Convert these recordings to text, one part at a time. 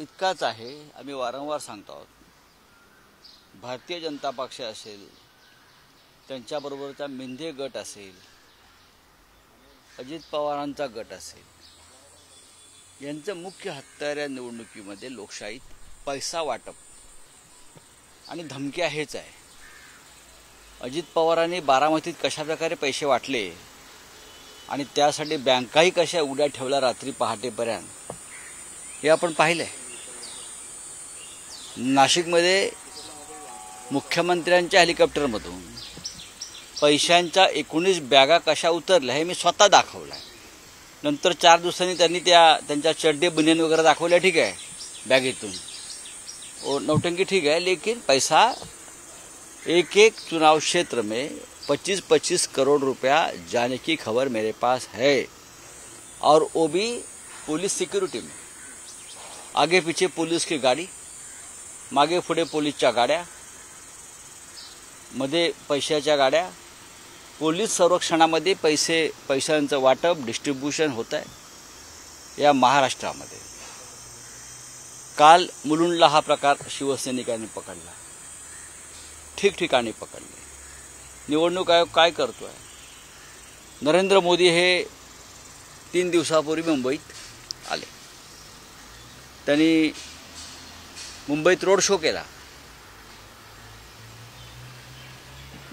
इतकाच आहे, आम्ही वारंवार सांगतो आहोत, भारतीय जनता पक्ष असेल, त्यांच्याबरोबरचा मेंढे गट असेल, अजित पवारांचा गट असेल, यांचं मुख्य हत्यार या निवडणुकीमध्ये लोकशाहीत पैसा वाटप आणि धमक्या हेच आहे. अजित पवारांनी बारामतीत कशाप्रकारे पैसे वाटले आणि त्यासाठी बँकाही कशा उड्या ठेवल्या रात्री पहाटेपर्यंत हे आपण पाहिलं आहे. नाशिकमध्ये मुख्यमंत्र्यांच्या हेलिकॉप्टरमधून पैशांच्या 19 बॅगा कशा उतरल्या हे मी स्वतः दाखवलं आहे. नंतर 4 दिवसांनी त्यांनी त्यांच्या चड्डे बनियन वगैरे दाखवल्या, ठीक आहे, बॅगेतून नौटंकी ठीक है, लेकिन पैसा एक एक चुनाव क्षेत्र में 25-25 करोड़ रुपया जाने की खबर मेरे पास है, और वो भी पुलिस सिक्योरिटी में. आगे पीछे पुलिस की गाड़ी, मागे पुढे पोलीसच्या गाड्या, मध्ये पैशाच्या गाड्या, पोलीस संरक्षणामध्ये पैशांचं वाटप डिस्ट्रीब्युशन होत आहे या महाराष्ट्रामध्ये. काल मुलुंडला हा प्रकार शिवसैनिकांनी पकडला, ठिकठिकाणी पकडले. निवडणूक आयोग काय करतोय? नरेंद्र मोदी हे 3 दिवसापूर्वी मुंबईत आले. त्यांनी मुंबईत रोड शो केला,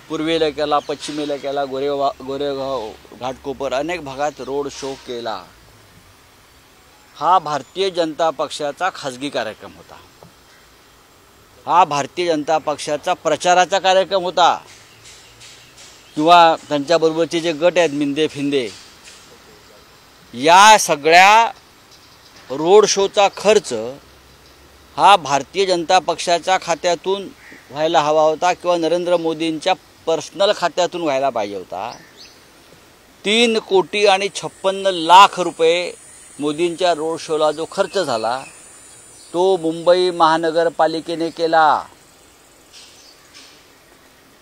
पूर्वेला केला, पश्चिमेला केला, गोरेगाव, घाटकोपर अनेक भागात रोड शो केला. हा भारतीय जनता पक्षाचा खासगी कार्यक्रम होता. हा भारतीय जनता पक्षाचा प्रचाराचा कार्यक्रम होता, किंवा त्यांच्याबरोबरचे जे गट आहेत मिंदे फिंदे, या सगळ्या रोड शोचा खर्च हा भारतीय जनता पक्षाच्या खात्यातून व्हायला हवा होता, किंवा नरेंद्र मोदींच्या पर्सनल खात्यातून व्हायला पाहिजे होता. 3,56,00,000 रुपये मोदींच्या रोड शोला जो खर्च झाला तो मुंबई महानगरपालिकेने केला.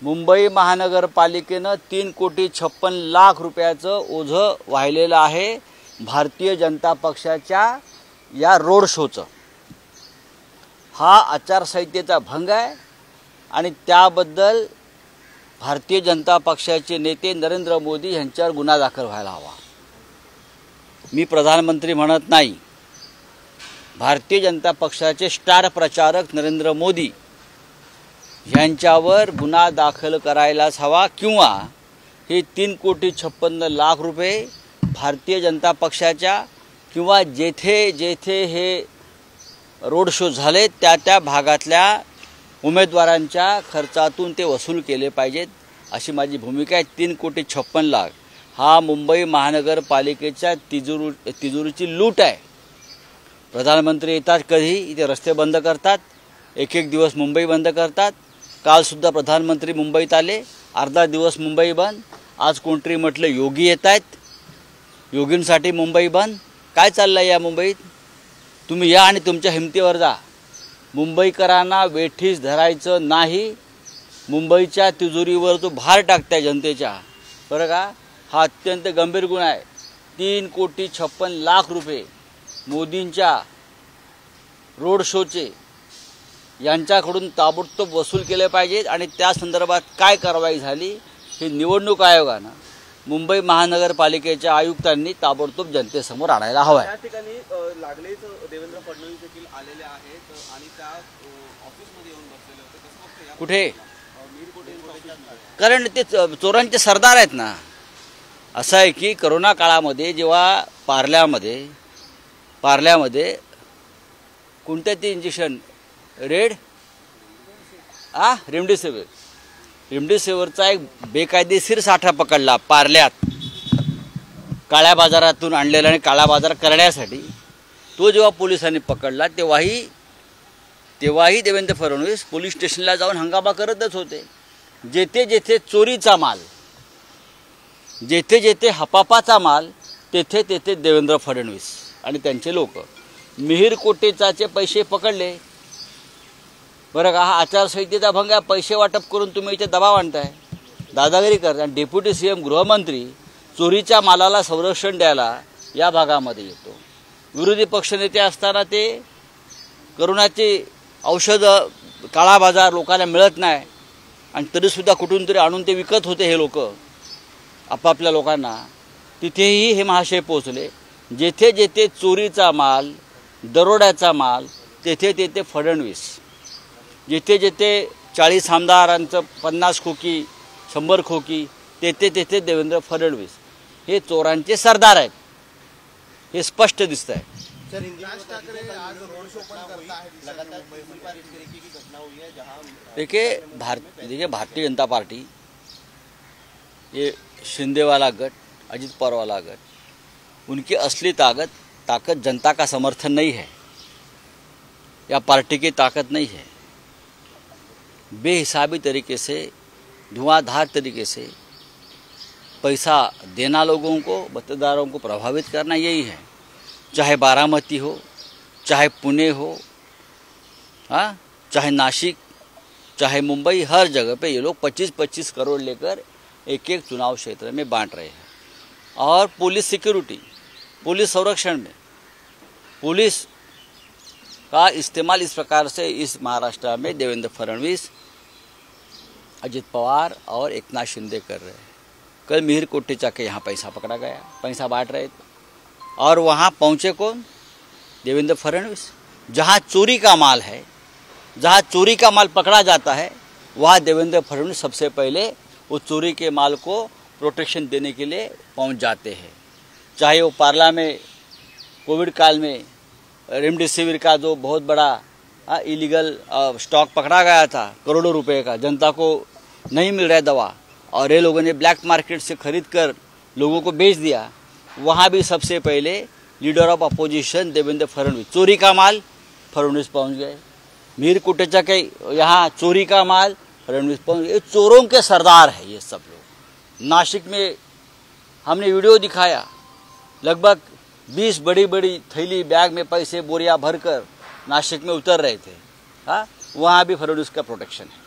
मुंबई महानगरपालिकेनं 3,56,00,000 रुपयाचं ओझं वाहिलेलं आहे भारतीय जनता पक्षाच्या या रोड शोचं. हा आचारसंहितेचा भंग आहे आणि त्याबद्दल भारतीय जनता पक्षाचे नेते नरेंद्र मोदी यांच्यावर गुन्हा दाखल व्हायला हवा. मी प्रधानमंत्री म्हणत नाही, भारतीय जनता पक्षाचे स्टार प्रचारक नरेंद्र मोदी यांच्यावर गुन्हा दाखल करायलाच हवा, किंवा हे 3,56,00,000 रुपये भारतीय जनता पक्षाच्या किंवा जेथे जेथे हे रोड शो झाले त्या भागातल्या उमेदवारांच्या खर्चातून ते वसूल केले पाहिजेत, अशी माझी भूमिका आहे. 3,56,00,000 हा मुंबई महानगरपालिकेच्या तिजोरीची लूट आहे. प्रधानमंत्री येतात कधी इथे रस्ते बंद करतात, एक दिवस मुंबई बंद करतात. कालसुद्धा प्रधानमंत्री मुंबईत आले, अर्धा दिवस मुंबई बंद. आज कोणतरी म्हटलं योगी येत आहेत, योगींसाठी मुंबई बंद. काय चाललं आहे या मुंबईत? तुम्ही या आणि तुमच्या हिमतीवर जा. मुंबईकरांना वेठीस धरायचं नाही. मुंबईच्या तिजोरीवर जो भार टाकताय जनतेच्या, बरं का, हा अत्यंत गंभीर गुन्हा आहे. 3,56,00,000 रुपये मोदींच्या रोड शोचे यांच्याकडून ताबडतोब वसूल केले पाहिजेत, आणि त्या संदर्भात काय कारवाई झाली हे निवडणूक आयोगानं मुंबई महानगरपालिकेच्या आयुक्तांनी ताबडतोब जनतेसमोर आणायला हवं आहे. या ठिकाणी लागलेच देवेंद्र फडणवीस देखील आलेले आहेत आणि त्या ऑफिसमध्ये येऊन बसलेले होते. कसं बघतो कुठे? कारण ते चोरांचे सरदार आहेत ना. असं आहे की करोना काळामध्ये जेव्हा पार्ल्यामध्ये कोणत्या ते इंजेक्शन रेमडेसिवीरचा एक बेकायदेशीर साठा पकडला पार्ल्यात, काळ्या बाजारातून आणलेला आणि काळा बाजार करण्यासाठी. तो जेव्हा पोलिसांनी पकडला तेव्हाही देवेंद्र फडणवीस पोलीस स्टेशनला जाऊन हंगामा करतच होते. जेथे जेथे चोरीचा माल, जेथे जेथे हपापाचा माल, तेथे तेथे देवेंद्र फडणवीस आणि त्यांचे लोक. मिहीर कोटेचाचे पैसे पकडले, बरं का. हा आचारसंहितेचा भंग आहे. पैसे वाटप करून तुम्ही इथे दबाव आणताय, दादागिरी करता. आणि डेप्युटी सीएम गृहमंत्री चोरीच्या मालाला संरक्षण द्यायला या भागामध्ये येतो. विरोधी पक्षनेते असताना ते करोनाची औषधं काळा बाजार लोकांना मिळत नाही आणि तरीसुद्धा कुठून तरी आणून ते विकत होते हे लोक आपापल्या लोकांना. तिथेही हे महाशय पोचले. जेथे जेथे चोरीचा माल, दरोड्याचा माल, तेथे तेथे फडणवीस. जेथे जेथे 40 आमदारांचं 50 खोकी 100 खोकी, तेथे तेथे देवेंद्र फडणवीस हे चोरांचे सरदार आहेत. हे स्पष्ट दिसत आहे. देखिए भारतीय जनता पार्टी, ये शिंदे वाला गट, अजित पवार वाला गट, उनकी असली ताकत जनता का समर्थन नहीं है या पार्टी की ताकत नहीं है. बेहिसाबी तरीके से, धुआंधार तरीके से पैसा देना, लोगों को, मतदारों को प्रभावित करना, यही है. चाहे बारामती हो, चाहे पुणे हो, हाँ, चाहे नासिक, चाहे मुंबई, हर जगह पे ये लोग 25-25 करोड़ लेकर एक एक चुनाव क्षेत्र में बांट रहे हैं. और पुलिस सिक्योरिटी, पुलिस संरक्षण में पुलिस का इस्तेमाल इस प्रकार से इस महाराष्ट्र में देवेंद्र फडणवीस, अजित पवार और एकनाथ शिंदे कर रहे हैं. कल मिहिर कोटेचा के यहाँ पैसा पकड़ा गया, पैसा बांट रहे थे, और वहाँ पहुँचे कौन? देवेंद्र फडणवीस. जहाँ चोरी का माल है, जहाँ चोरी का माल पकड़ा जाता है, वहाँ देवेंद्र फडणवीस सबसे पहले वो चोरी के माल को प्रोटेक्शन देने के लिए पहुँच जाते हैं. चाहे वो पार्ला में कोविड काल में रेमडेसिविर का जो बहुत बड़ा इलीगल स्टॉक पकड़ा गया था, करोड़ों रुपए का, जनता को नहीं मिल रहा है दवा, और ये लोगों ने ब्लैक मार्केट से खरीद कर लोगों को बेच दिया. वहाँ भी सबसे पहले leader of opposition Devendra Fadnavis, चोरी का माल फडणवीस पहुँच गए. मिहिर कोटेचा के यहाँ चोरी का माल फडणवीस पहुँच गए. चोरों के सरदार है ये सब लोग. नासिक में हमने वीडियो दिखाया, लगभग 20 बड़ी बड़ी थैली बैग में पैसे बोरियां भरकर नासिक में उतर रहे थे. हाँ, वहाँ भी फडणवीस का प्रोटेक्शन है.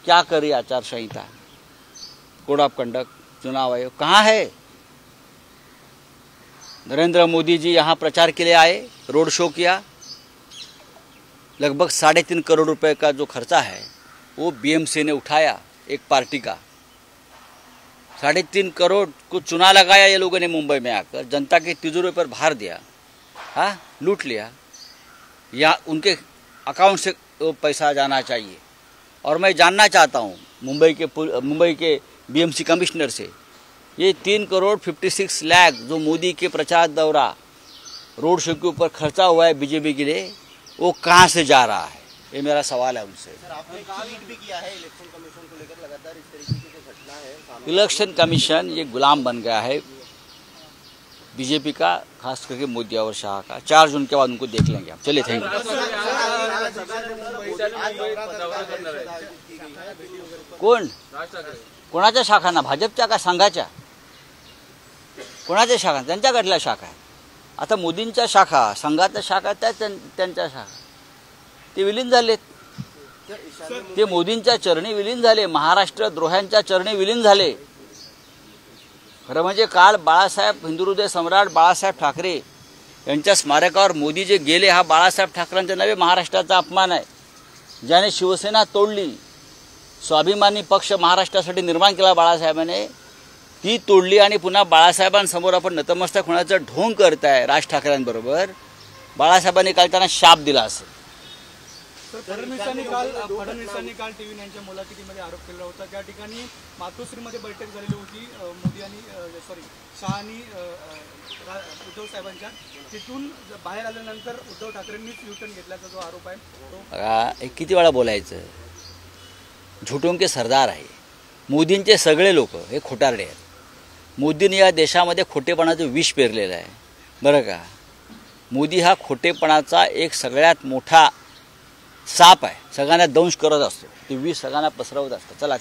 क्या कर रही आचार संहिता, कोड ऑफ कंडक्ट, चुनाव आयोग कहाँ है? नरेंद्र मोदी जी यहाँ प्रचार के लिए आए, रोड शो किया. लगभग 3.5 करोड़ रुपए का जो खर्चा है वो बीएमसी ने उठाया, एक पार्टी का. 3.5 करोड़ को चुना लगाया ये लोगों ने मुंबई में आकर, जनता के तिजोरी पर भार दिया, हाँ, लूट लिया. या उनके अकाउंट से वो पैसा जाना चाहिए. और मैं जानना चाहता हूँ मुंबई के बीएमसी कमिश्नर से, ये 3 करोड़ 56 लाख जो मोदी के प्रचार दौरा रोड शो के ऊपर खर्चा हुआ है बीजेपी के लिए, वो कहाँ से जा रहा है? ये मेरा सवाल है उनसे. सर, आपने ट्वीट भी किया है इलेक्शन कमीशन को लेकर, लगातार इस तरीके की जो घटना है. इलेक्शन कमीशन ये गुलाम बन गया है बीजेपी का, खास करके मोदी और शाह का. 4 जून के बाद उनको देख लेंगे आप. चलिए, थैंक यू. कोण? कोणाच्या शाखांना? भाजपच्या का संघाच्या? कोणाच्या शाखा? त्यांच्याकडल्या शाखा. आता मोदींच्या शाखा, संघाच्या शाखा, त्या त्यांच्या शाखा, ते विलीन झालेत. ते मोदींच्या चरणी विलीन झाले, महाराष्ट्र द्रोह्यांच्या चरणी विलीन झाले. खरं म्हणजे काल बाळासाहेब, हिंदुहृदय सम्राट बाळासाहेब ठाकरे यांच्या स्मारकावर मोदी जे गेले, हा बाळासाहेब ठाकरेंच्या नव्हे महाराष्ट्राचा अपमान आहे. ज्याने शिवसेना तोडली, स्वाभिमानी पक्ष महाराष्ट्रासाठी निर्माण केला बाळासाहेबांनी, ती तोडली आणि पुन्हा बाळासाहेबांसमोर आपण नतमस्तक होण्याचं ढोंग करताय राज ठाकरेंबरोबर. बाळासाहेबांनी काल त्यांना शाप दिला असेल. फडणवीसांनी काल TV9च्या मुलाखतीमध्ये आरोप केला होता. त्या ठिकाणी मातोश्रीमध्ये बैठक झालेली होती मोदी आणि शहा आणि उद्धव साहेबांच्या. तिथून बाहेर आल्यानंतर उद्धव ठाकरेंनीच युटर्न घेतल्याचा जो आरोप आहे, किती वेळा बोलायचं? झुटों के सरदार आहे मोदींचे सगळे लोक, हे खोटारडे आहेत. मोदींनी या देशामध्ये खोटेपणाचं विष पेरलेलं आहे, बरं का. मोदी हा खोटेपणाचा एक सगळ्यात मोठा साप आहे. सगळ्यांना दंश करत असतो, ते विष सगळ्यांना पसरवत असतो. चला.